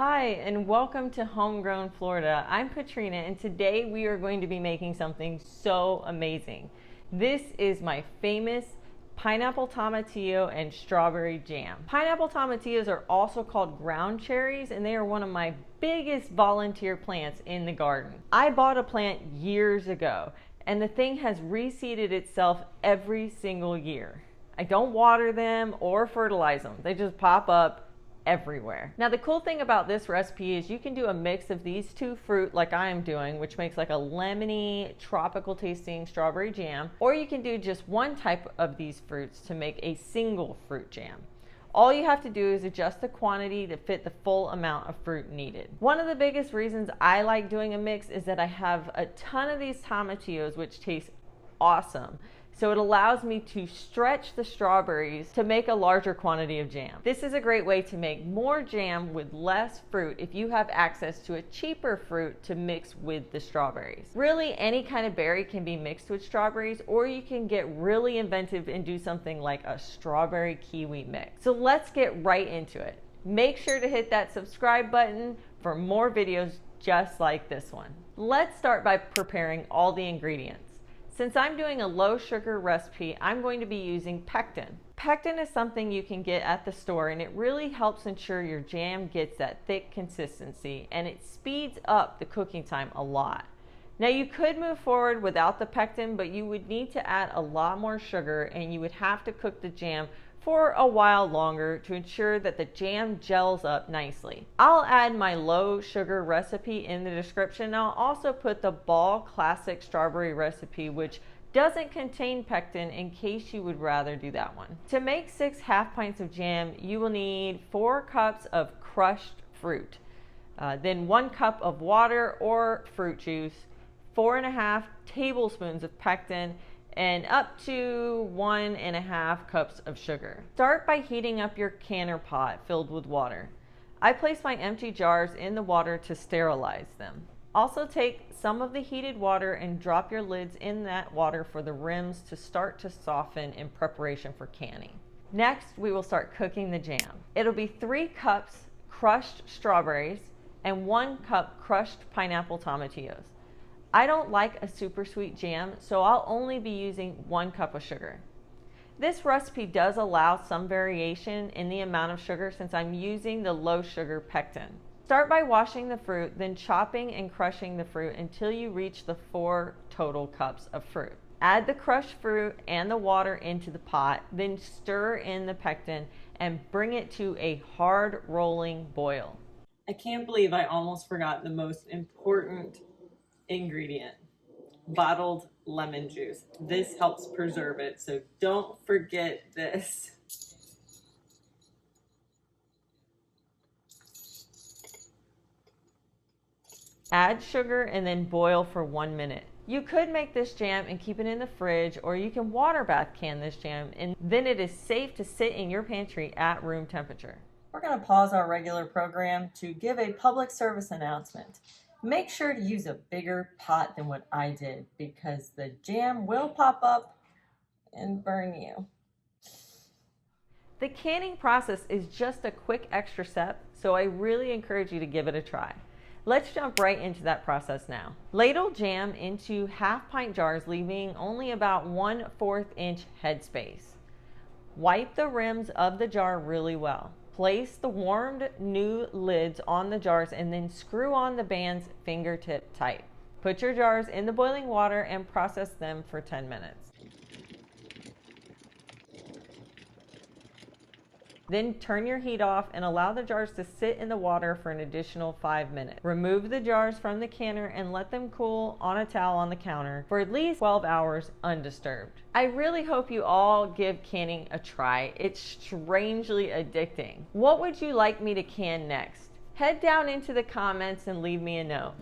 Hi, and welcome to Homegrown Florida. I'm Katrina, and today we are going to be making something so amazing. This is my famous pineapple tomatillo and strawberry jam. Pineapple tomatillos are also called ground cherries, and they are one of my biggest volunteer plants in the garden. I bought a plant years ago, and the thing has reseeded itself every single year. I don't water them or fertilize them. They just pop up everywhere. Now the cool thing about this recipe is you can do a mix of these two fruit like I am doing, which makes like a lemony tropical tasting strawberry jam, or you can do just one type of these fruits to make a single fruit jam. All you have to do is adjust the quantity to fit the full amount of fruit needed. One of the biggest reasons I like doing a mix is that I have a ton of these tomatillos which taste awesome. So it allows me to stretch the strawberries to make a larger quantity of jam. This is a great way to make more jam with less fruit if you have access to a cheaper fruit to mix with the strawberries. Really, any kind of berry can be mixed with strawberries, or you can get really inventive and do something like a strawberry kiwi mix. So let's get right into it. Make sure to hit that subscribe button for more videos just like this one. Let's start by preparing all the ingredients. Since I'm doing a low sugar recipe, I'm going to be using pectin. Pectin is something you can get at the store, and it really helps ensure your jam gets that thick consistency, and it speeds up the cooking time a lot. Now you could move forward without the pectin, but you would need to add a lot more sugar, and you would have to cook the jam for a while longer to ensure that the jam gels up nicely. I'll add my low sugar recipe in the description, and I'll also put the Ball Classic Strawberry recipe, which doesn't contain pectin, in case you would rather do that one. To make 6 half pints of jam, you will need 4 cups of crushed fruit, then 1 cup of water or fruit juice, 4.5 tablespoons of pectin, and up to 1.5 cups of sugar. Start by heating up your canner pot filled with water. I place my empty jars in the water to sterilize them. Also take some of the heated water and drop your lids in that water for the rims to start to soften in preparation for canning. Next, we will start cooking the jam. It'll be 3 cups crushed strawberries and 1 cup crushed pineapple tomatillos. I don't like a super sweet jam, so I'll only be using 1 cup of sugar. This recipe does allow some variation in the amount of sugar since I'm using the low sugar pectin. Start by washing the fruit, then chopping and crushing the fruit until you reach the 4 total cups of fruit. Add the crushed fruit and the water into the pot, then stir in the pectin and bring it to a hard rolling boil. I can't believe I almost forgot the most important ingredient: bottled lemon juice. This helps preserve it, so don't forget this. Add sugar and then boil for 1 minute. You could make this jam and keep it in the fridge, or you can water bath can this jam, and then it is safe to sit in your pantry at room temperature. We're going to pause our regular program to give a public service announcement. Make sure to use a bigger pot than what I did, because the jam will pop up and burn you. The canning process is just a quick extra step, so I really encourage you to give it a try. Let's jump right into that process now. Ladle jam into half pint jars, leaving only about 1/4 inch headspace. Wipe the rims of the jar really well. Place the warmed new lids on the jars and then screw on the bands fingertip tight. Put your jars in the boiling water and process them for 10 minutes. Then turn your heat off and allow the jars to sit in the water for an additional 5 minutes. Remove the jars from the canner and let them cool on a towel on the counter for at least 12 hours undisturbed. I really hope you all give canning a try. It's strangely addicting. What would you like me to can next? Head down into the comments and leave me a note.